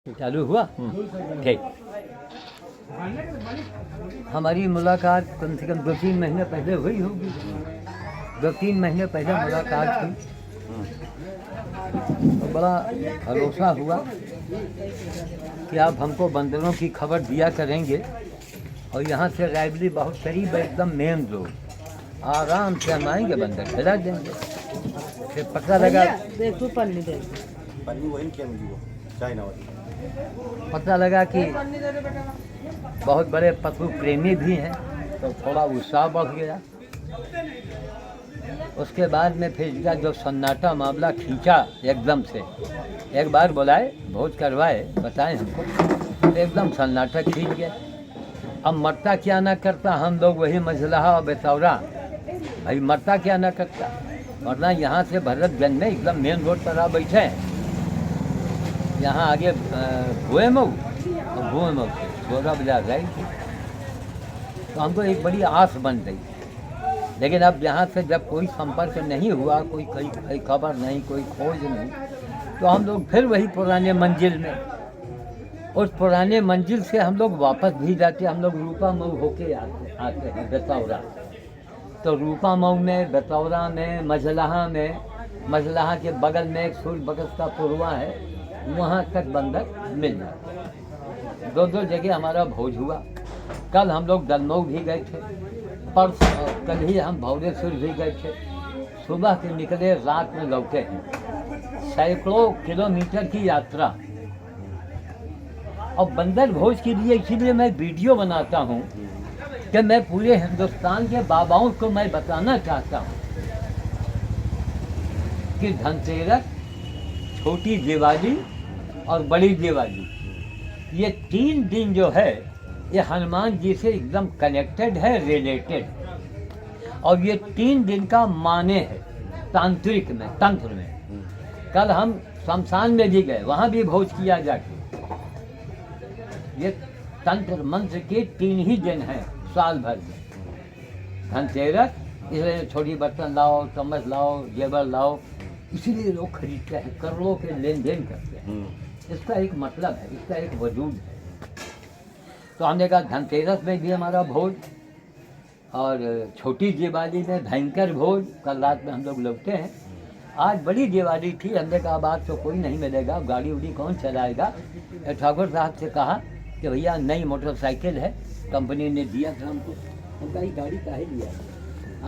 चालू हुआ। ठीक। हमारी मुलाकात कम से कम 2-3 महीने पहले हुई होगी। 2-3 महीने पहले मुलाकात हुई तो बड़ा भरोसा हुआ कि आप हमको बंदरों की खबर दिया करेंगे और यहाँ से रायबली बहुत करीब है, एकदम मेन रोड, आराम से हम आएंगे, बंदर खिला देंगे। फिर पता लगा पता लगा कि बहुत बड़े पशु प्रेमी भी हैं, तो थोड़ा उत्साह बढ़ गया। उसके बाद में फिर इसका जो सन्नाटा मामला खींचा एकदम से, एक बार बुलाए, भोज करवाए, बताएं हमको, तो एकदम सन्नाटा खींच गया। अब मरता क्या ना करता, हम लोग वही मझलहा और बेतौरा, भाई मरता क्या ना करता, वरना यहाँ से भरतगंज में एकदम मेन रोड पर आ बैठे हैं। यहाँ आगे भुए मऊ और भुए मऊ से 12 बाजार गई थी, तो हमको एक बड़ी आस बन गई। लेकिन अब यहाँ से जब कोई संपर्क नहीं हुआ, कोई खबर नहीं, कोई खोज नहीं, तो हम लोग फिर वही पुराने मंजिल में, उस पुराने मंजिल से हम लोग वापस भी जाते। हम लोग रूपा मऊ होके आते हैं बेतौरा, तो रूपा मऊ में, बेतौरा में, मझलहा के बगल में एक सूर्य बगस का पुरवा है, वहाँ तक बंदर मिल जाते। 2 जगह हमारा भोज हुआ। कल हम लोग दलमऊ भी गए थे, कल ही हम भौरेश्वर भी गए थे। सुबह के निकले, रात में लौटे हैं। सैकड़ों किलोमीटर की यात्रा। और बंदर भोज के लिए इसीलिए मैं वीडियो बनाता हूँ कि मैं पूरे हिंदुस्तान के बाबाओं को मैं बताना चाहता हूँ कि धनतेरस, छोटी दिवाली और बड़ी दिवाली, ये 3 दिन जो है ये हनुमान जी से एकदम कनेक्टेड है, रिलेटेड। और ये 3 दिन का माने है तांत्रिक में, तंत्र में। कल हम शमशान में भी गए, वहाँ भी भोज किया जाके। ये तंत्र मंत्र के 3 ही दिन हैं साल भर में। धनतेरस, इसलिए छोटी बर्तन लाओ, चम्मच लाओ, जेवर लाओ, इसीलिए लोग खरीदते हैं, करोड़ों के लेन देन करते हैं। इसका एक मतलब है, इसका एक वजूद है। तो हमने कहा धनतेरस में भी हमारा भोज और छोटी दिवाली में भयंकर भोज। कल रात में हम लोग लौटे हैं। आज बड़ी दिवाली थी, हमने कहा बात तो कोई नहीं मिलेगा, गाड़ी उड़ी कौन चलाएगा। ठाकुर साहब से कहा कि भैया नई मोटरसाइकिल है, कंपनी ने दिया था हमको। हम कहा गाड़ी काहे लिया,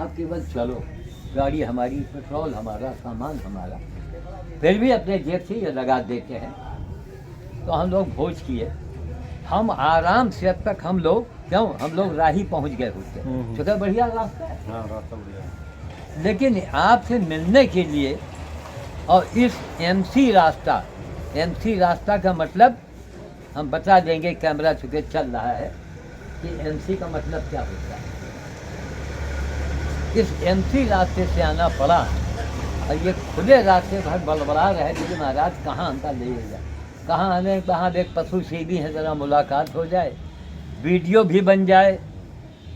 आप केवल चलो, गाड़ी हमारी, पेट्रोल हमारा, सामान हमारा, फिर भी अपने जेब से ये लगा देते हैं। तो हम लोग भोज किए, हम आराम से अब तक हम लोग राही पहुंच गए होते, तो बढ़िया रास्ता है। हाँ, रास्ता बढ़िया। लेकिन आपसे मिलने के लिए, और इस एमसी रास्ता का मतलब हम बता देंगे, कैमरा चुके चल रहा है कि एमसी का मतलब क्या होता है। इस एमसी रास्ते से आना पड़ा, और ये खुले रास्ते भर बड़बड़ा रहे थे महाराज कहाँ हमका ले जाए, कहाँ आने, कहाँ एक पशु सेवी है, ज़रा मुलाकात हो जाए, वीडियो भी बन जाए,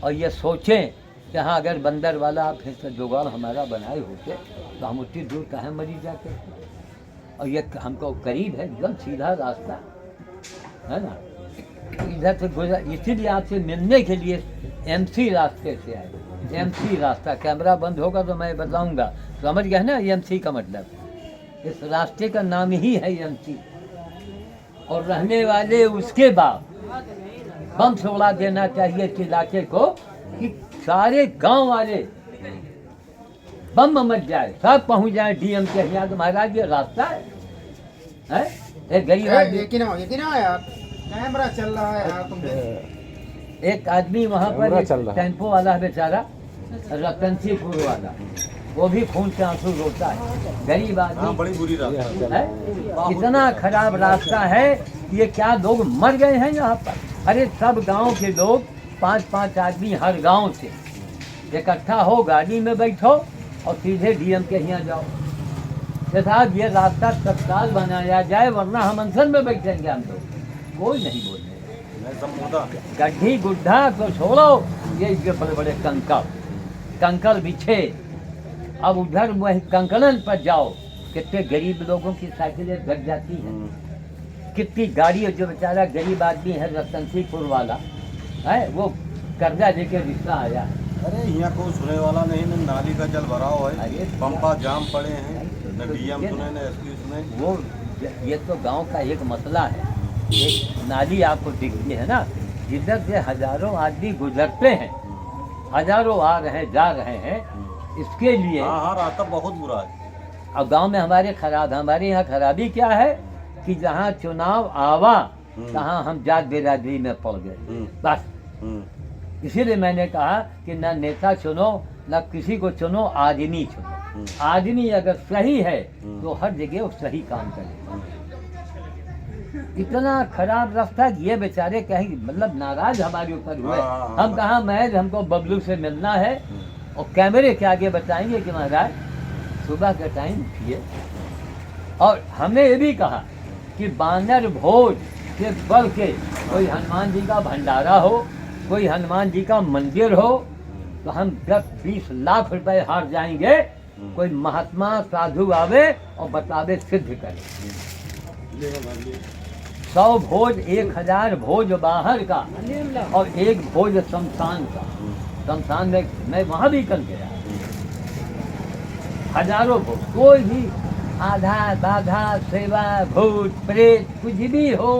और ये सोचें कि हाँ अगर बंदर वाला फिर से जुगाड़ हमारा बनाए होते तो हम उतनी दूर कहाँ मरी जाते। और ये हमको करीब है, एकदम सीधा रास्ता है ना, इधर से गुजर, इसीलिए आपसे मिलने के लिए एमसी रास्ते से आए। एमसी रास्ता, कैमरा बंद होगा तो मैं बताऊंगा, समझ गए ना एमसी का मतलब। इस रास्ते का नाम ही है एमसी। और रहने वाले उसके बाद बम से उड़ा देना चाहिए इस इलाके को कि सारे गांव वाले बम मच जाए, सब पहुंच जाए डीएम के यहाँ। तो महाराज ये रास्ता है? एक गरीब आदमी, कैमरा चल रहा है यार, तुम एक आदमी वहाँ पर टेम्पो वाला है बेचारा, रतनसीपुर वाला, वो भी खून से आंसू रोता है, गरीब आदमी। बड़ी बुरी रास्ता है, इतना खराब रास्ता है, ये क्या लोग मर गए हैं यहाँ पर। अरे सब गांव के लोग, 5-5 आदमी हर गांव से इकट्ठा हो, गाड़ी में बैठो और सीधे डीएम के यहाँ जाओ। साहब ये रास्ता तत्काल बनाया जाए, वरना हम अनशन में बैठेंगे हम लोग। कोई नहीं बोल रहे, गड्ढी गुड्ढा तो छोड़ो, ये बड़े बड़े कंकड़ बिछे। अब उधर वही कंकड़न पर जाओ, कितने गरीब लोगों की साइकिलें गड़ जाती हैं। कितनी गाड़ी जो बेचारा गरीब आदमी है रतनसिंहपुर वाला है, वो कर्जा लेके रिश्ता आया है। अरे यहाँ कोई सुने वाला नहीं, न नाली का जल भराव है, अरे पंपा जाम पड़े हैं, न डीएम सुने न एसपी सुने। वो ये तो गांव का एक मसला है। एक नाली आपको दिखती है ना, जिधर से हजारों आदमी गुजरते हैं, हजारों आ रहे हैं जा रहे हैं, इसके लिए हाँ हाँ, रास्ता बहुत बुरा है। अब गांव में हमारे यहाँ खराबी क्या है कि जहाँ चुनाव आवा तहाँ हम जात बिरादरी में पड़ गए बस। इसीलिए मैंने कहा कि न नेता चुनो न किसी को चुनो, आदमी चुनो। आदमी अगर सही है तो हर जगह वो सही काम करे। इतना खराब रास्ता ये बेचारे कहीं मतलब नाराज हमारे ऊपर हुए। हम कहा महज हमको बबलू से मिलना है और कैमरे के आगे बताएंगे कि महाराज सुबह का टाइम उठिए। और हमने ये भी कहा कि बानर भोज से बढ़ के कोई हनुमान जी का भंडारा हो, कोई हनुमान जी का मंदिर हो तो हम 10-20 लाख रुपए हार जाएंगे। कोई महात्मा साधु आवे और बतावे सिद्ध करे। 100 भोज 1000 भोज बाहर का और 1 भोज शमशान का। शमशान में मैं वहाँ भी कल गया। हजारों भोज, कोई भी आधा बाधा सेवा भूत प्रेत कुछ भी हो,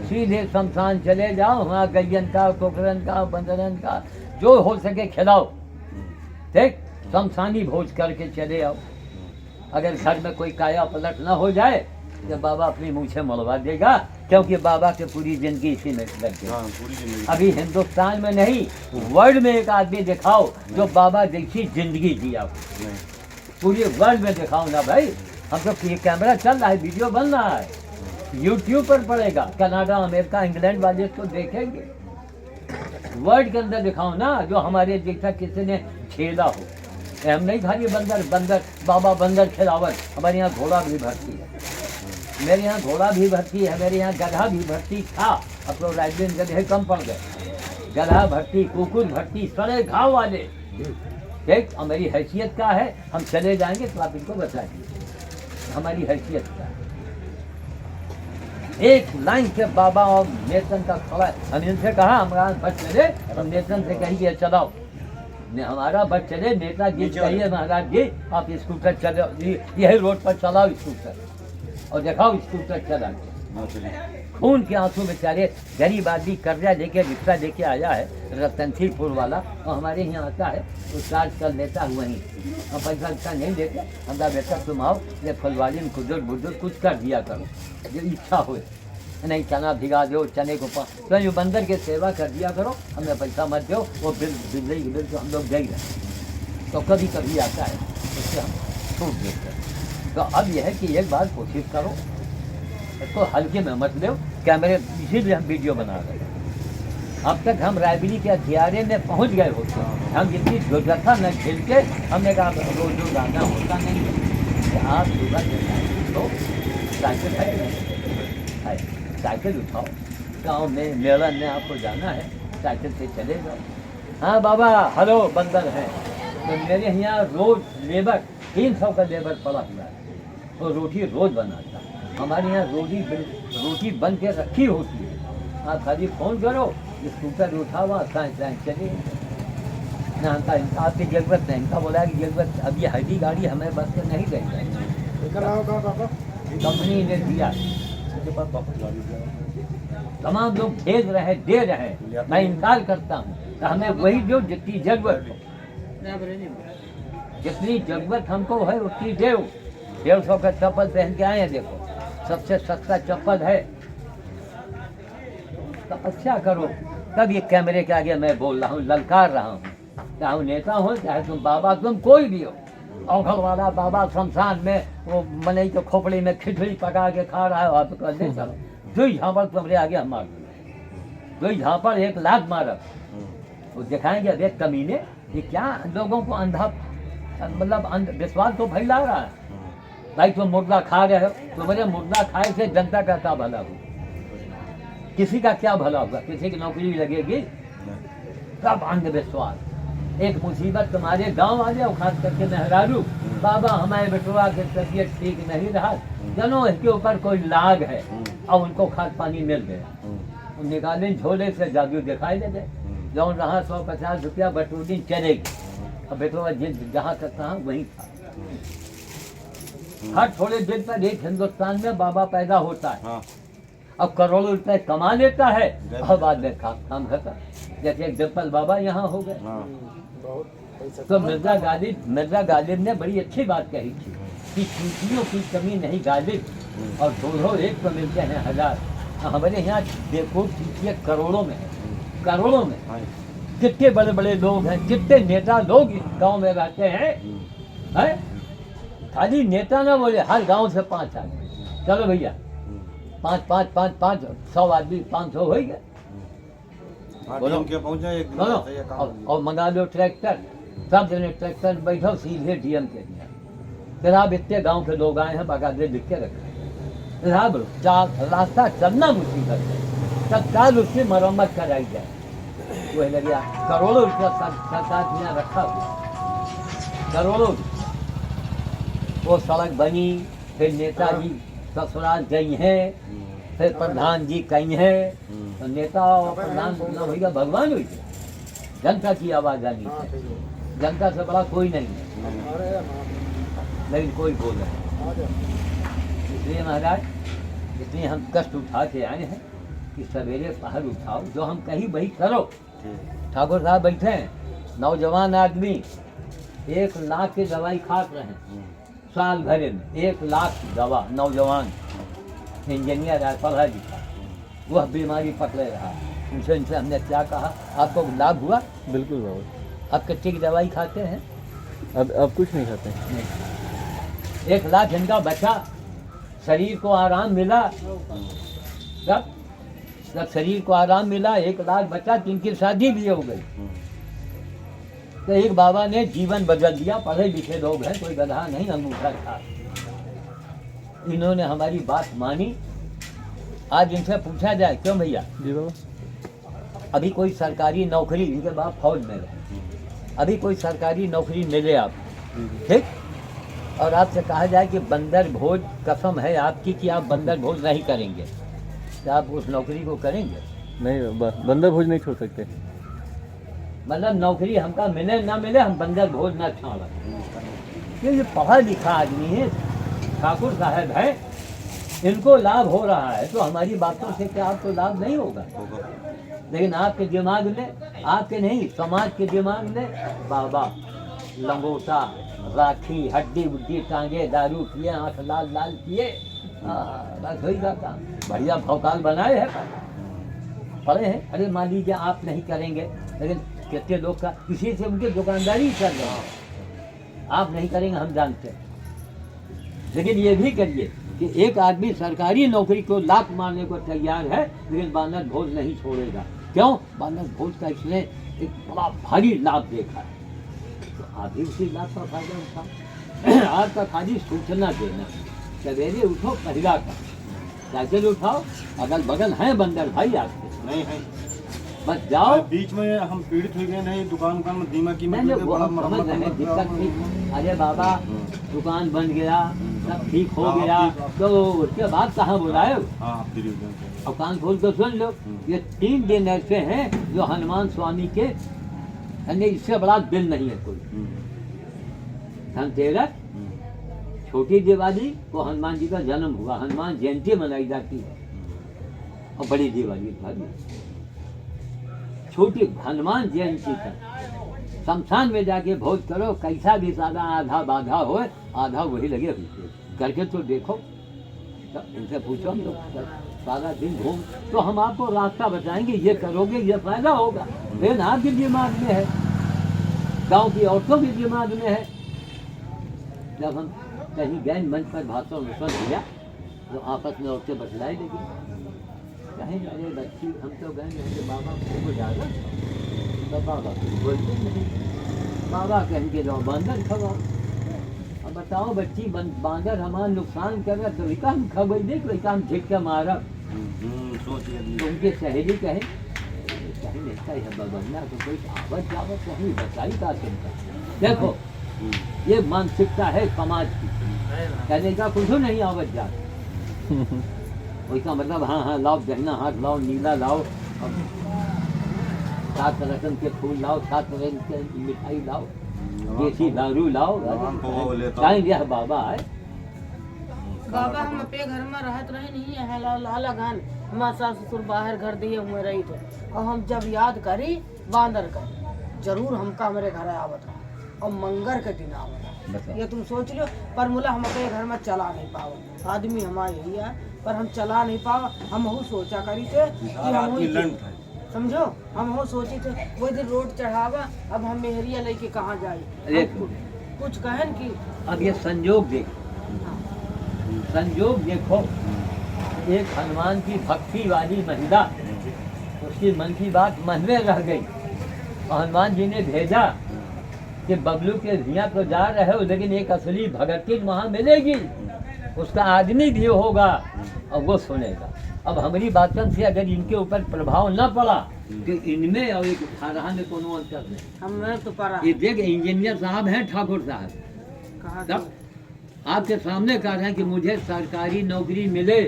सीधे शमशान चले जाओ। वहाँ गैयन का, कुकरन का, बंदरन का जो हो सके खिलाओ। ठीक, शमशानी भोज करके चले आओ। अगर घर में कोई काया पलट ना हो जाए तो बाबा अपनी मूछें मलवा देगा, क्योंकि बाबा की पूरी जिंदगी इसी में लग गई। अभी हिंदुस्तान में नहीं, वर्ल्ड में एक आदमी दिखाओ जो बाबा जैसी जिंदगी जिया। पूरे वर्ल्ड में दिखाओ ना भाई। हम तो ये कैमरा चल रहा है, वीडियो बन रहा है, यूट्यूब पर पड़ेगा। कनाडा, अमेरिका, इंग्लैंड वाले इसको देखेंगे। वर्ल्ड के अंदर दिखाओ ना जो हमारे जैसा किसी ने खेला हो। हम नहीं खाली बंदर बाबा बंदर खिलावत। हमारे यहाँ घोड़ा भी भर्ती है, मेरे यहाँ घोड़ा भी भर्ती है, मेरे यहाँ गधा भी भर्ती था। अब तो राजवीर गधे कम पड़ गए। गधा भर्ती, कुकुर भर्ती, सड़े घाव वाले। ठीक, और मेरी हैसियत क्या है, हम चले जाएंगे तो आप इनको बताइए हमारी हैसियत क्या है। एक लाइन से बाबा और नेतन का खड़ा है। हम इनसे कहा हमारा बस चले, हम नेतन से कहिए चलाओ, हमारा बस चले। नेताजी कहिए महाराज जी आप स्कूटर चलो, यही रोड पर चलाओ स्कूटर और दिखाओ स्कूटर चला। खून के आंसू बेचारे गरीब आदमी कर्जा लेके रिक्शा लेके आया है रतनसिंहपुर वाला, और हमारे यहाँ आता है तो चार्ज कर लेता है वहीं। हम पैसा वैसा नहीं देते। हमारा बेटा तुम आओ, ये फुलवारी में खुदर बुजुर्ग कुछ कर दिया करो जो इच्छा हो। नहीं चना भिगा दो, चने को तो जो बंदर के सेवा कर दिया करो, हमें पैसा मत दो। वो बिजली के बिल तो हम लोग दे रहे, तो कभी कभी आता है उससे हम छूट देते हैं। तो अब यह है कि एक बार कोशिश करो, इसको हल्के में मत लो। कैमरे इसीलिए हम वीडियो बना रहे हैं। अब तक हम रायबरेली के हथियारे में पहुंच गए होते। हम जितनी दुर्घटना न खेल के हमने कहा रोज रोज आना होता नहीं है। आप सुबह तो साइकिल है, साइकिल उठाओ। गाँव में मेला में आपको जाना है, साइकिल से चले जाओ। हाँ बाबा हेलो बंदर है। तो मेरे यहाँ रोज लेबर 300 का लेबर पड़ा हुआ है, तो रोटी रोज बनाता है। हमारे यहाँ रोटी बन के रखी होती है। आप खाली फ़ोन करो, स्कूटर उठा हुआ साइंस चले ना। आपकी जरूरत नहीं, इनका बोला कि जरूरत अभी हैवी गाड़ी हमें बस से नहीं रही। कंपनी ने दिया, तमाम लोग भेज रहे दे रहे। मैं इनकार करता हूँ, तो हमें वही जो जितनी जरूरत हो, जितनी जरूरत हमको है उतनी दे। 150 का चप्पल पहन के आए हैं, देखो सबसे सस्ता चप्पल है। तो अच्छा करो। तब ये कैमरे के आगे मैं बोल रहा हूँ, ललकार रहा हूँ। चाहे नेता हो, चाहे तुम बाबा, तुम कोई भी हो। औखल वाला बाबा शमशान में वो मनई के खोपड़ी में खिचड़ी पका के खा रहा है, आप ले चलो। जो झापड़ तुम्हारे आगे हम मार दो, जो झापड़ 1 लाख मारब वो दिखाएंगे अरे कमीने। ये क्या लोगों को अंधा मतलब विश्वास तो फैला रहा है। भाई तुम मुर्दा खा रहे हो, तुम्हारे मुर्दा खाए से जनता का क्या भला हो, किसी का क्या भला होगा, किसी की नौकरी लगेगी। सब अंधविश्वास। एक मुसीबत तुम्हारे गांव आ जाओ, खास करके मेहरारू, बाबा हमारे बेटवा के तबीयत ठीक नहीं रहा, जनो इसके ऊपर कोई लाग है, अब उनको खाद पानी मिल गया, उन निकाले झोले से जादू दिखाई दे, जौन रहा 150 रुपया बटूरी चलेगी, अब बेटवा जहाँ तक कहा वहीं था। हर थोड़े दिन पर एक हिंदुस्तान में बाबा पैदा होता है, हाँ अब करोड़ों रुपए कमा लेता है और बाद में काम खत्म। जैसे एक डिम्पल बाबा यहाँ हो गए। हाँ बहुत पैसा तो मिर्जा गालिब ने बड़ी अच्छी बात कही थी कि चूटियों की कमी नहीं गालिब, और दोनों एक तो मिलते हैं 1000। हमारे यहाँ देखो चूटियाँ करोड़ों में है, करोड़ों में। हाँ कितने बड़े बड़े लोग हैं, कितने नेता लोग इस गांव में रहते हैं, हैं? खाली नेता ना बोले, हर गांव से 5 आदमी, चलो भैया 5 100 आदमी 500 हो गए। डीएम के पहुंचा एक दिन सुनो, ऐसा ये काम और मंगा लो ट्रैक्टर, सब जने ट्रैक्टर में बैठो सीधे डीएम के दिया। फिर आप इतने गांव के लोग आए हैं, बाकायदे लिख के रखे, फिर आप रास्ता चलना मुसीबत है, तत्काल उसकी मरम्मत कराई जाए। वही लगे करोड़ों रुपया सरकार ने यहाँ रखा हुआ, करोड़ों। वो सड़क बनी, फिर नेताजी ससुराल गई हैं, फिर प्रधान जी कहीं हैं, तो नेता और प्रधान ना भैया भगवान हुई, जनता की आवाज आनी हाँ, है, ठीक जनता से बड़ा कोई नहीं है, है। अरे हाँ, लेकिन कोई बोले। आ जाओ। इसलिए महाराज, इसलिए हम कष्ट उठा के आए हैं कि सवेरे पहर उठाओ, जो हम कहीं वही करो। ठाकुर साहब बैठे हैं, नौजवान आदमी 1 लाख की दवाई खा रहे हैं साल भरे में, 1 लाख दवा। नौजवान इंजीनियर है, पढ़ा लिखा, वह बीमारी पकड़े रहा। उनसे इनसे हमने क्या कहा, आपको लाभ हुआ? बिल्कुल बाबा। आप कितने की दवाई खाते हैं? अब कुछ नहीं खाते। नहीं। 1 लाख इनका बचा, शरीर को आराम मिला, जब शरीर को आराम मिला 1 लाख बचा, तो इनकी शादी भी हो गई। तो एक बाबा ने जीवन बदल दिया। पढ़े लिखे लोग हैं, कोई गधा नहीं, अंगूठा था। इन्होंने हमारी बात मानी। आज इनसे पूछा जाए, क्यों भैया जी बाबा। अभी कोई सरकारी नौकरी, इनके बाप फौज में रहे, अभी कोई सरकारी नौकरी मिले आप, ठीक, और आपसे कहा जाए कि बंदर भोज कसम है आपकी कि आप बंदर भोज नहीं करेंगे, तो आप उस नौकरी को करेंगे? नहीं, बंदर भोज नहीं छोड़ सकते। मतलब नौकरी हमका मिले ना मिले, हम बंदर भोज ना छोड़। ये पढ़ा लिखा आदमी है, ठाकुर साहब है, इनको लाभ हो रहा है, तो हमारी बातों से क्या आपको लाभ नहीं होगा? लेकिन आपके दिमाग में, आपके नहीं समाज के दिमाग में, बाबा लंगोटा, राखी, हड्डी उड्डी टांगे, दारू पिए, आँख लाल लाल पिए, बस वही का काम। बढ़िया भौकाल बनाए हैं, पढ़े हैं। अरे मान लीजिए आप नहीं करेंगे, लेकिन कितने लोग का इसी से उनकी दुकानदारी चल रही है। आप नहीं करेंगे हम जानते हैं, लेकिन ये भी करिए कि एक आदमी सरकारी नौकरी को लात मारने को तैयार है, लेकिन बानर भोज नहीं छोड़ेगा। क्यों? बानर भोज का इसने एक बड़ा भारी लाभ देखा है, तो आप भी उसी लाभ का फायदा उठाओ। आपका खाली सूचना देना, सवेरे उठो, पहला का साइकिल उठाओ, अगल बगल हैं बंदर भाई आपके, नहीं है। बस जाओ। बीच में हम पीड़ित हो गए, नहीं दुकान का दीमक की नहीं, वो हम समझ रहे हैं, दिक्कत थी। अरे बाबा दुकान बन गया, सब ठीक हो गया, तो उसके बाद कहाँ बुलाए? और कान खोल कर सुन लो, ये 3 दिन ऐसे हैं जो हनुमान स्वामी के, यानी इससे बड़ा दिन नहीं है कोई। धनतेरस, छोटी दिवाली को हनुमान जी का जन्म हुआ, हनुमान जयंती मनाई जाती है, और बड़ी दिवाली भाई छोटी हनुमान जयंती तक शमशान में जाके भोज करो, कैसा भी सादा आधा बाधा हो, आधा वही लगे हुए करके तो देखो। तो इनसे पूछो, हम तो सारा दिन घूम, तो हम आपको रास्ता बताएंगे, ये करोगे ये फायदा होगा। लेकिन आपके दिमाग में है, गांव की औरतों के दिमाग में है। जब हम कहीं गए मंच पर भाषण दिया, तो आपस में औरतें बतलाए, लेकिन कहें अरे बच्ची हम तो गए नहीं, बाबा को ज्यादा, तो बाबा बोलते नहीं, बाबा कहेंगे जो बंदर खवाओ। अब बताओ बच्ची बांदर हमारा नुकसान कर रहा, तो हम खबर दे, तो हम झिटका मारा। तो उनके सहेली कहे कहीं रहता है बदलना तो कोई आवत जावत नहीं बताई का चिंता। देखो ये मानसिकता है समाज की, कहने का कुछ नहीं आवत जात उसका मतलब हाँ हाँ लाओ गहना हाथ लाओ नीला लाओ और 7 रकम के फूल लाओ 7 रकम के मिठाई लाओ देसी दारू लाओ कहीं यह बाबा है। बाबा हम अपने घर में रहत रहे नहीं है लगान हमारे सास ससुर बाहर घर दिए हुए रही थे और हम जब याद करी बांदर कर जरूर हमका हमारे घर आवत रहा और मंगर के दिन आवत ये तुम सोच लो। पर मुला हम अपने घर में चला नहीं पाओ आदमी हमारे यही है पर हम चला नहीं पाओ। हम वो सोचा करी थे कि हम समझो हम वो सोची थे वो दिन रोड चढ़ावा अब हम मेहरिया लेके कहाँ जाए कुछ कहन की। अब ये संजोग देखो संजोग देखो एक हनुमान की भक्ति वाली महिला उसकी मन की बात मन में रह गई और हनुमान जी ने भेजा कि बबलू के धिया तो जा रहे हो लेकिन एक असली भगत वहाँ मिलेगी उसका आदमी भी होगा और वो सुनेगा। अब हमारी बातन से अगर इनके ऊपर प्रभाव न पड़ा तो इनमें और एक रहा में कोनो अंतर नहीं। हमें तो पड़ा ये देख इंजीनियर साहब हैं ठाकुर साहब कहाँ तब आपके सामने कह रहे हैं कि मुझे सरकारी नौकरी मिले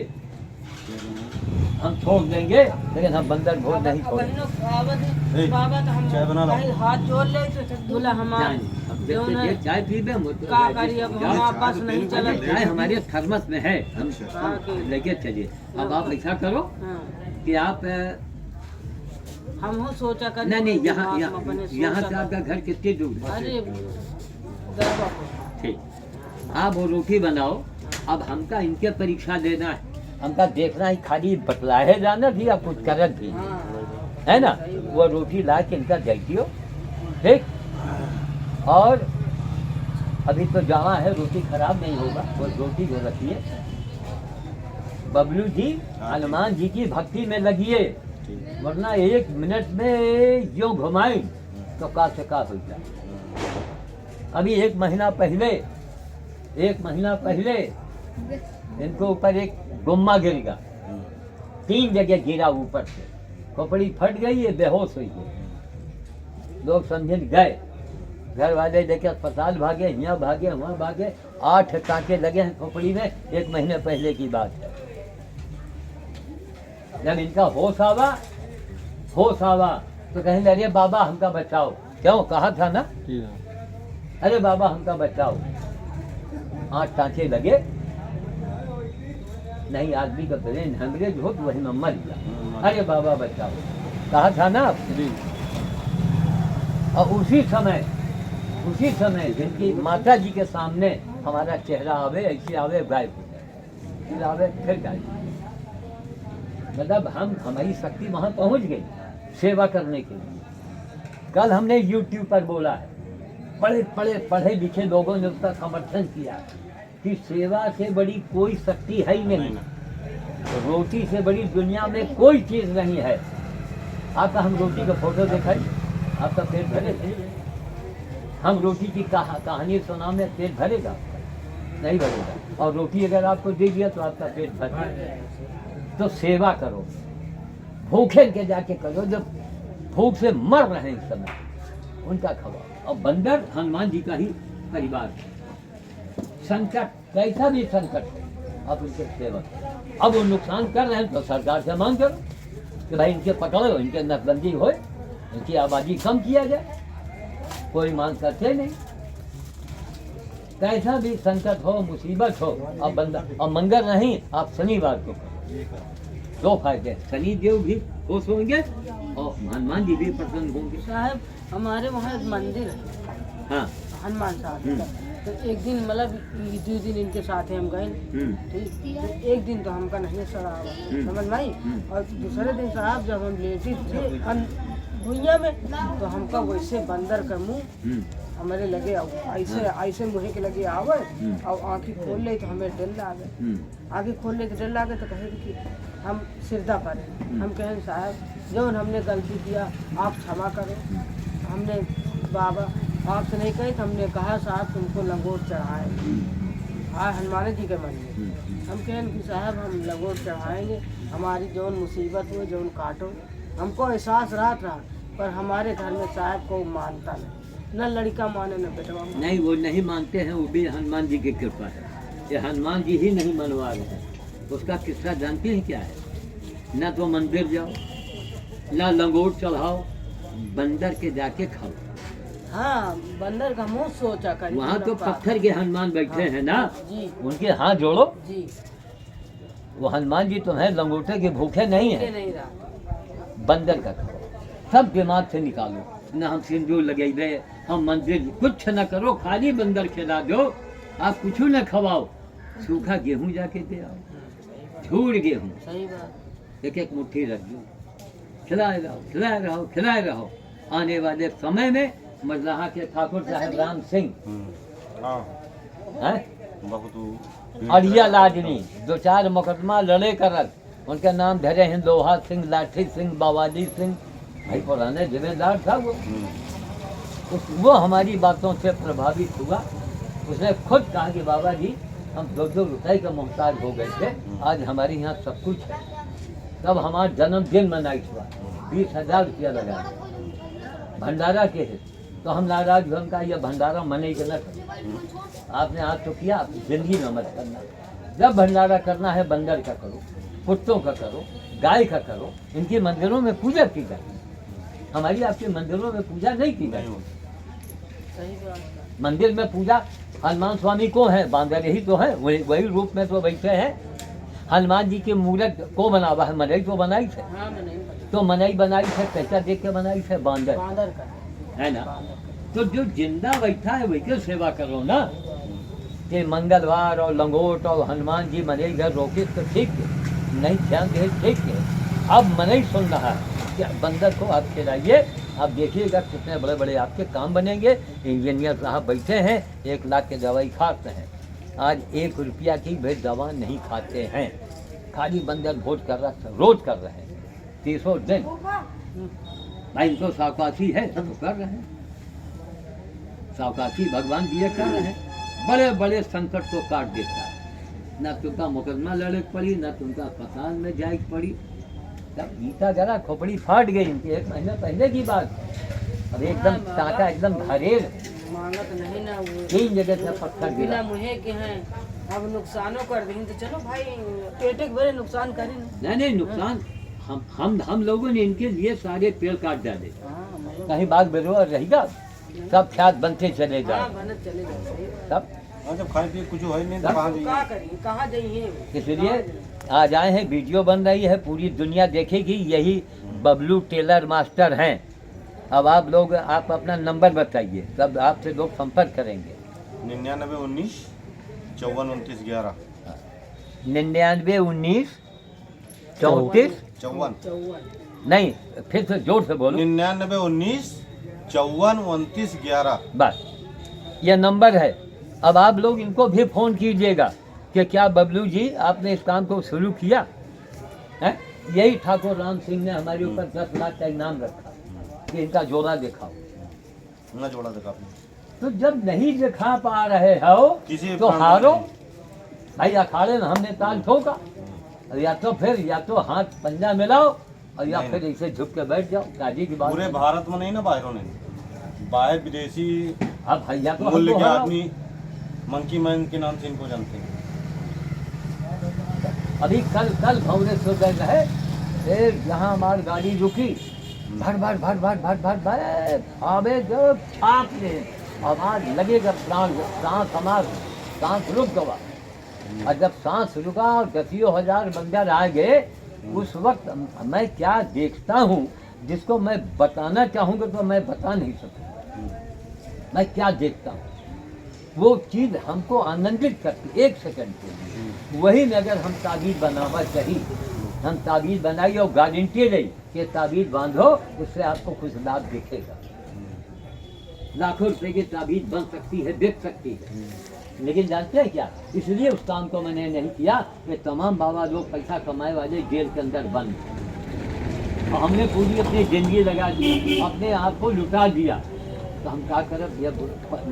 हम छोड़ देंगे लेकिन हम बंदर भोज नहीं छोड़ेंगे। बाबा तो हम चाय बना लो। कहीं हाथ जोड़ ले तो बोला हमारे चाय पी में का करिए अब हमारे पास नहीं चला चाय हमारे थर्मस में है हम हाँ, लेके चलिए। अब आप ऐसा करो कि आप हम हो सोचा कर नहीं यहाँ से आपका घर कितनी दूर है? अरे ठीक आप वो रोटी बनाओ। अब हमका इनके परीक्षा देना है हमका देखना ही खाली बतलाए जाना भी या कुछ करत भी है ना। वो रोटी ला के इनका दे दियो ठीक। और अभी तो जहाँ है रोटी खराब नहीं होगा वो रोटी जो रखिए। बबलू जी हनुमान जी की भक्ति में लगिए वरना 1 मिनट में जो घुमाए तो का से का हो जाए। अभी 1 महीना पहले इनको ऊपर एक गुम्मा गिर गया 3 जगह गिरा ऊपर से खोपड़ी फट गई है बेहोश हुई है। लोग समझे गए घर वाले देखे अस्पताल भागे यहाँ भागे वहाँ भागे 8 टाँके लगे हैं खोपड़ी में 1 महीने पहले की बात है। जब इनका होश आवा तो कहें अरे बाबा हमका बचाओ क्यों कहा था ना अरे बाबा हमका बचाओ 8 टाँके लगे नहीं आदमी का ब्रेन हेमरेज हो तो वही में मर गया। अरे बाबा बचाओ कहा था ना और उसी समय जिनकी माता जी के सामने हमारा चेहरा आवे ऐसे आवे गायब हो जाए फिर आवे फिर गायब। मतलब हमारी शक्ति वहाँ पहुँच गई सेवा करने के लिए। कल हमने YouTube पर बोला है पढ़े लिखे लोगों ने उसका समर्थन किया कि सेवा से बड़ी कोई शक्ति है ही नहीं। रोटी से बड़ी दुनिया में कोई चीज़ नहीं है। आपका हम रोटी का फोटो दिखाई आपका पेट भरे हम रोटी की कहानी सुनाने पेट भरेगा नहीं भरेगा। और रोटी अगर आपको दे दिया तो आपका पेट भर जाएगा। तो सेवा करो भूखे के जाके करो जब भूख से मर रहे हैं इस समय उनका खवाओ। और बंदर हनुमान जी का ही परिवार है। संकट कैसा भी संकट आप उनके सेवा करो। अब वो नुकसान कर रहे हैं तो सरकार से मांग करो कि भाई इनके पकड़ो इनके नसबंदी हो इनकी आबादी कम किया जाए। कोई मांग करते नहीं। कैसा भी संकट हो मुसीबत हो अब बंदा और मंगल नहीं आप शनिवार को करो। 2 फायदे शनि देव भी खुश होंगे और हनुमान जी भी प्रसन्न होंगे। साहब हमारे वहाँ एक मंदिर है हाँ हनुमान साहब तो एक दिन मतलब 2 दिन इनके साथ हम गए ठीक तो एक दिन तो हमका नहीं सड़ा समझ में आई। और दूसरे दिन साहब जब हम लेटे थे भुइया में तो हमका वैसे बंदर का मुंह हमारे लगे ऐसे मुँह के लगे आवे और आँखें खोल ले तो हमें डर लागे। आगे खोल ले तो डर लागे तो कहे कि हम सिरदा पड़े। हम कहें साहब जो हमने गलती किया आप क्षमा करो। हमने बाबा आपसे नहीं कही तो हमने कहा साहब तुमको लंगोट चढ़ाए हनुमान जी के मंदिर। हम कहें कि साहब हम लंगोट चढ़ाएंगे हमारी जौन मुसीबत हो जौन काटो हमको एहसास रहा था, पर हमारे घर में साहब को मानता नहीं, न लड़का माने न बेटवा माने। नहीं, वो नहीं मानते हैं, वो भी हनुमान जी की कृपा है। ये हनुमान जी ही नहीं मनवा रहे हैं। उसका किस्सा जानते हैं क्या है? ना तो मंदिर जाओ, ना लंगोट चढ़ाओ, बंदर के जाके खाओ। हाँ, बंदर का मुंह सोचा कर। वहाँ तो पत्थर के हनुमान बैठे हैं ना, जी उनके हाथ जोड़ो। जी, वो हनुमान जी तुम्हें लंगोटे के भूखे नहीं ये है, नहीं रहा। बंदर का खाओ। सब दिमाग से निकालो, ना हम सिंदूर लगे, हम मंदिर कुछ न करो, खाली बंदर खिला दो। आप कुछ न खवाओ, सूखा गेहूं जाके दे आओ, झूठ गेहूं सही बात। एक एक मुट्ठी रख दो, खिलाए रहो, खिलाए रहो, खिलाए रहो। आने वाले समय में मजलाहा के ठाकुर साहब राम सिंह हाँ हैं, बहुत अड़िया लाडनी 2-4 मुकदमा लड़े करत, उनके नाम धरे हैं लोहा सिंह, लाठी सिंह, बावाली सिंह। भाई पुराने जिम्मेदार था वो। वो हमारी बातों से प्रभावित हुआ। उसने खुद कहा कि बाबा जी हम 2-2 रुपए का मोहताज हो गए थे, आज हमारे यहाँ सब कुछ है। तब हमारा जन्मदिन मनाई हुआ, 20,000 रुपया लगा भंडारा के है। तो हम नाराज हुए, हम कहा यह भंडारा मने के न करो, आपने आज तो किया, जिंदगी में मत करना। जब भंडारा करना है बंदर का करो, कुत्तों का करो, गाय का करो। इनके मंदिरों में पूजा की जाती है, हमारी आपके मंदिरों में पूजा नहीं की जाती। सही बात। मंदिर में पूजा हनुमान स्वामी को है, बांदर ही तो है, वही रूप में तो बैठे हैं। हनुमान जी के मूर्त को बनावा है, मनई तो बनाई थे, हाँ, मैं नहीं पता। तो मनई बनाई थे, कैसा देख के बनाई थे? बांदर बांदर का है ना। तो जो जिंदा बैठा है वही की सेवा करो ना। कि मंगलवार और लंगोट और हनुमान जी मनई घर रोके तो ठीक है, नहीं ध्यान दे ठीक है। अब मनई सुन रहा है कि बंदर को आप खिलाइए, आप देखिएगा कितने बड़े बड़े आपके काम बनेंगे। इंजीनियर साहब बैठे हैं, 1 लाख की दवाई खाते हैं, आज 1 रुपया की भी दवा नहीं खाते हैं। खाली बंदर भोज कर रहा, रोज कर रहे हैं, 300 दिन। भाई इनको सावकाशी है, सब कर रहे हैं, सावकाशी भगवान दिए कर रहे हैं। बड़े बड़े संकट को काट देता है, ना तुमका मुकदमा लड़े पड़ी, ना तुमका अस्पताल में जाए पड़ी। तब गीता जरा खोपड़ी फाट गई इनकी, 1 महीना पहले की बात। अब एकदम टाका एकदम घरेर, मांगत नहीं ना वो 3 जगह से पत्थर बिना गिरा। मुहे के हैं। अब नुकसानों कर दें तो चलो भाई, पेटे के बड़े नुकसान करें। नहीं नुकसान, हम लोगों ने इनके लिए सारे पेड़ काट डाले। हाँ, मैं- कहीं बाग बेरोआ रहेगा, सब ख्यात बनते चले हाँ, जाए। बनत चले जाए। तब हाँ, जब खाए पिए कुछ है नहीं तो सब- कहाँ क्या जाइए? करिए, कहाँ जाइए? इसलिए आज आए हैं, वीडियो बन रही है, पूरी दुनिया देखेगी। यही बबलू टेलर मास्टर हैं। अब आप लोग आप अपना नंबर बताइए, तब आपसे लोग संपर्क करेंगे। 99 19 54 29 11 99 19 34 54 54। नहीं, फिर से जोर से बोलो। 99 19 54 29 11। बस यह नंबर है। अब आप लोग इनको भी फ़ोन कीजिएगा कि क्या बबलू जी आपने इस काम को शुरू किया है। यही ठाकुर राम सिंह ने हमारे ऊपर 10 लाख का इनाम रखा कि इनका जोड़ा दिखाओ। ना जोड़ा देखा आपने? तो जब नहीं दिखा पा रहे हो किसी तो काम हारो। नहीं। भाई अखाड़े में हमने ताल ठोका, और या तो हाथ पंजा मिलाओ, और या नहीं, फिर ऐसे झुक के बैठ जाओ। काजी की बात पूरे नहीं। भारत में नहीं ना, बाहरों ने, बाहर विदेशी अब भैया तो मूल्य हमको के हराओ। आदमी मंकी मैन के नाम से इनको जानते हैं। अभी कल भुवनेश्वर गए रहे, फिर यहाँ हमारी गाड़ी रुकी, भट भट भट भट भट भट भट आवे जब छाप ले, आवाज लगेगा सांस रुक गवा। और जब सांस रुका और 10,000 बंदर आ गए, उस वक्त मैं क्या देखता हूँ जिसको मैं बताना चाहूँगा तो मैं बता नहीं सकता। मैं क्या देखता हूँ, वो चीज़ हमको आनंदित करती 1 सेकंड के लिए। वही में अगर हम ताबीज़ बनावा चाहिए, हम ताबीज़ बनाई और गारंटी रही कि ताबीज़ बांधो, उससे आपको कुछ लाभ दिखेगा। लाखों रुपए की ताबीज़ बन सकती है, बिक सकती है, लेकिन जानते हैं क्या, इसलिए उस काम को मैंने नहीं किया कि तमाम बाबा लोग पैसा कमाए वाले जेल के अंदर बंद, और हमने पूरी अपनी ज़िंदगी लगा दी, अपने आप को लुटा दिया। तो हम क्या करें भैया,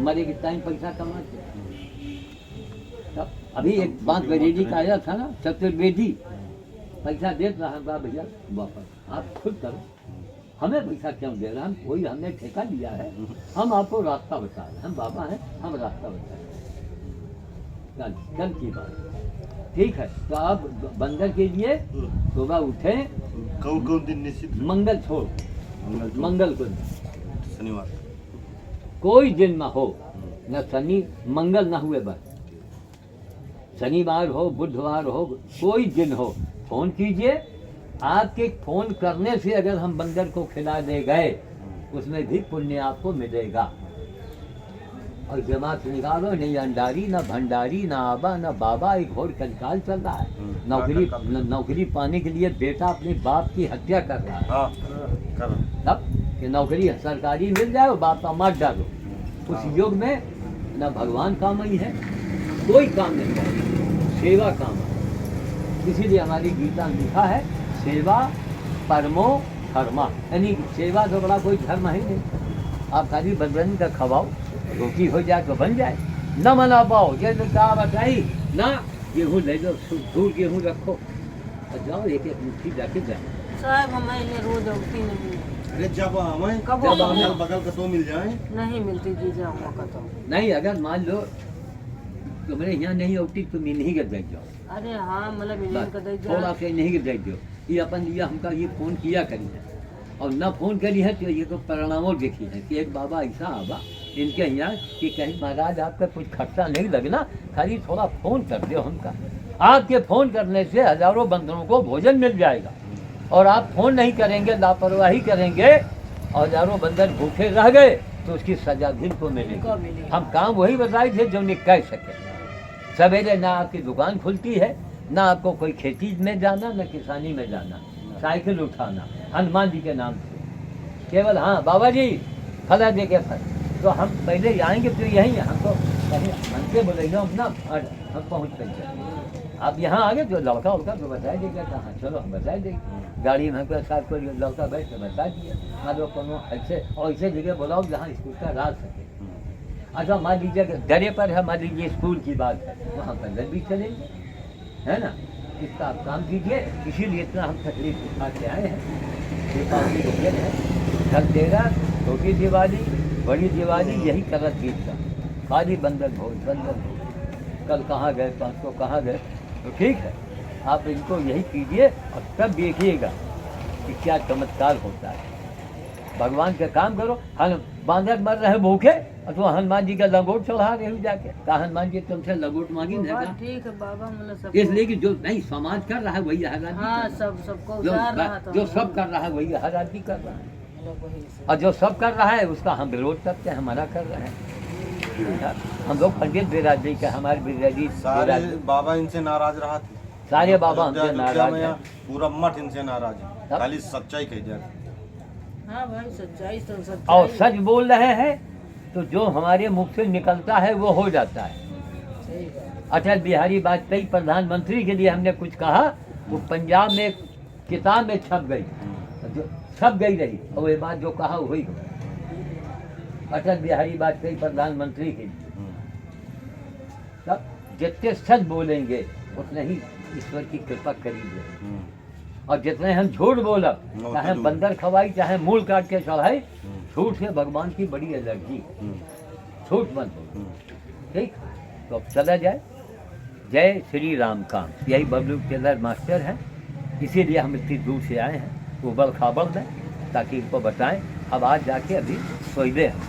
मरे के टाइम पैसा कमाते। तब अभी एक बात बरेली का आया था ना, चतुर्वेदी पैसा देख रहा है भैया वापस, आप खुद करो। हमें पैसा क्यों दे रहे हैं? हम कोई हमने ठेका लिया है, हम आपको रास्ता बता रहे हैं, हम बाबा हैं, हम रास्ता बता रहे हैं। कल की बात, ठीक है। तो आप बंदर के लिए सुबह उठे, कौन कौन दिन निश्चित? मंगल छोड़, मंगल को शनिवार कोई दिन ना हो, न शनि मंगल ना हुए बस, शनिवार हो बुधवार हो कोई दिन हो, फोन कीजिए। आपके फोन करने से अगर हम बंदर को खिला दे गए उसमें भी पुण्य आपको मिलेगा। और जमात निकालो, नहीं अंडारी ना भंडारी ना आबा ना बाबा, एक घोर कंकाल चल रहा है। नौकरी पाने के लिए बेटा अपने बाप की हत्या कर रहा है। हाँ कर तब कि नौकरी सरकारी मिल जाए और बाप का मार डालो। उस युग में न भगवान काम ही है, कोई काम नहीं है, सेवा काम है। इसीलिए हमारी गीता में लिखा है सेवा परमो धर्मा, यानी सेवा तो बड़ा कोई धर्म है नहीं। आप खाली बदन का खवाओ, रोटी हो जाए तो बन जाए, न मना पाओ जैसे कहा बताई ना, गेहूँ ले लो, दूर गेहूँ रखो और जाओ एक एक मुट्ठी जाके जाए। साहब हमारे रोज उठती नहीं, अरे जब हमें कब जब हमें- अगल बगल का तो मिल जाए। नहीं मिलती चीजें हम का तो। नहीं, अगर मान लो तुम्हारे यहाँ नहीं होती तुम इन्हीं के देख जाओ, अरे हाँ मतलब इन्हीं का दे थोड़ा सा नहीं के देख दो। ये अपन ये हमका ये फोन किया करी है और न फोन करी है तो ये तो परिणामों देखी है कि एक बाबा ऐसा आवा इनके यहाँ कि कहीं महाराज आपका कुछ खर्चा नहीं लगना, खाली थोड़ा फोन कर दो हमका। आपके फोन करने से हजारों बंदरों को भोजन मिल जाएगा, और आप फोन नहीं करेंगे, लापरवाही करेंगे, हजारों बंदर भूखे रह गए तो उसकी सजा भी को मिलेगी। हम काम वही बताए थे जो नहीं कह सके। सवेरे ना आपकी दुकान खुलती है, ना आपको कोई खेती में जाना, ना किसानी में जाना, साइकिल उठाना हनुमान जी के नाम से केवल। हाँ बाबा जी फला दे के फल, तो हम पहले आएंगे तो यहीं, हम तो कहीं मन से बोलेंगे हम ना, हम पहुँच पाएंगे। आप यहाँ आ गए तो लड़का उड़का तो बता देगा कहाँ, चलो हम बता देंगे। गाड़ी में हमको साथ कोई लड़का बैठ के बता दिया, मान लो कोनो ऐसे और ऐसे जगह बुलाओ जहाँ स्कूटर आ सके। अच्छा मान लीजिए दरे पर है, मान लीजिए स्कूल की बात है, वहाँ पैदल भी चलेंगे, है ना। इसका आप काम कीजिए, इसीलिए इतना हम तकलीफ उठा के आए हैं। दीपावली को दिन है, धनतेरा, छोटी दिवाली, बड़ी दिवाली, यही करत गीत का खाली बंदर भोज बंदर भोज। कल कहाँ गए, परसों कहाँ गए, तो ठीक है आप इनको यही कीजिए और तब देखिएगा कि क्या चमत्कार होता है। भगवान का काम करो। बांदर मर रहे भूखे और तो हनुमान जी का लंगोट चढ़ा रहे हो जाके, कहा हनुमान जी तुमसे लंगोट मांगी बात ना। ठीक है बाबा मतलब सब इसलिए कि जो नहीं समाज कर रहा है वही हर आदमी हाँ कर रहा है। सबको जो उतार रहा था जो सब कर रहा है वही हर आदमी कर रहा है, मतलब वही से। और जो सब कर रहा है उसका हम विरोध करते हैं, हमारा कर रहे हैं। हम लोग पंडित बिरादरी का, हमारे बिरादरी सारे बाबा इनसे नाराज रहा थे, सारे बाबा हमसे अयोध्या नाराज में हैं। पूरा मठ इनसे नाराज है, तब? खाली सच्चाई कह दिया। हाँ भाई सच्चाई तो सच्चाई। और सच बोल रहे हैं तो जो हमारे मुख से निकलता है वो हो जाता है। ठीक है। अटल बिहारी वाजपेयी प्रधानमंत्री के लिए हमने कुछ कहा, वो पंजाब में किताब में छप गई, जो छप गई रही, और ये बात जो कहा वही हुआ। अटल बिहारी वाजपेयी प्रधानमंत्री के लिए तब जितने सच बोलेंगे उतने ही ईश्वर की कृपा करीब रहेगी, और जितने हम झूठ बोला, चाहे बंदर खवाई चाहे मूल काट के चढ़ाई, झूठ से भगवान की बड़ी एलर्जी, झूठ मत बोलो। ठीक, तो अब चला जाए। जय श्री राम काम, यही बबलू टेलर मास्टर हैं, इसीलिए हम इतनी दूर से आए हैं उबड़ खाबड़ में, ताकि इनको बताएं। अब आज जाके अभी सोइबे हम,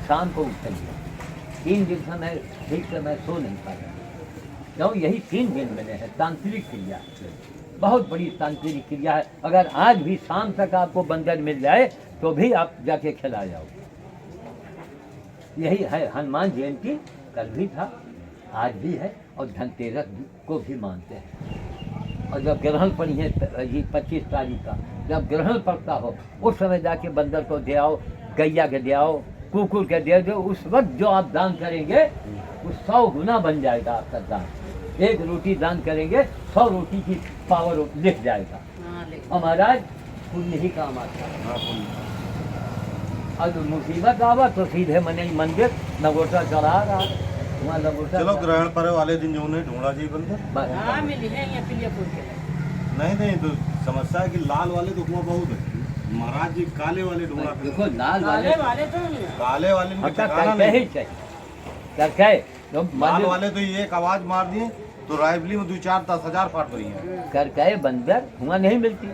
शाम को उठेंगे। 3 दिन से मैं ठीक से मैं सो नहीं पाया, क्यों? यही 3 दिन मैंने है तांत्रिक क्रिया, बहुत बड़ी तांत्रिक क्रिया है। अगर आज भी शाम तक आपको बंदर मिल जाए तो भी आप जाके खिला जाओ। यही है हनुमान जयंती, कल भी था, आज भी है, और धनतेरस को भी मानते हैं। और जब ग्रहण पड़ी है 25 तारीख का, जब ग्रहण पड़ता हो उस समय जाके बंदर को दे आओ, गैया के दे आओ, कुकुर के दे दो। उस वक्त जो आप दान करेंगे वो 100 गुना बन जाएगा आपका दान। 1 रोटी दान करेंगे 100 रोटी की पावर लिख जाएगा, हाँ लेकिन और महाराज पुण्य ही काम आता है। अब मुसीबत आवा तो सीधे मने मंदिर लगोटा चढ़ा रहा, वहाँ लगोटा चलो ग्रहण पर वाले दिन जो ने ढूंढा जी बंदर, हाँ मिली है यहाँ पिलियापुर के लिए। नहीं तो समस्या है कि लाल वाले तो कुआं बहुत है। महाराज जी काले वाले ढूंढा फिर। देखो लाल काले वाले वाले तो नहीं है। काले वाले इनको हमका ठिकाना करके ही नहीं। चाहिए करके तो लाल मंदिर वाले तो ये एक आवाज मार दिए तो रायबली में 2-4-10,000 फाट पड़ी है। करके बंदर हुआ नहीं मिलती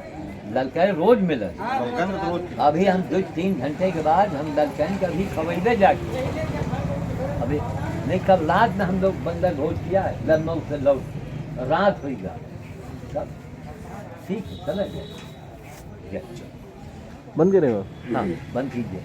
ललके रोज मिले हाँ, ललकन में तो रोज अभी हम 2-3 घंटे के बाद हम ललकन का भी खबरबे जाके अभी नहीं कल रात में हम लोग बंदर भोज किया है लखनऊ से लौट रात हुई गया तब ठीक है चले गए बंद करें वो हाँ बंद कीजिए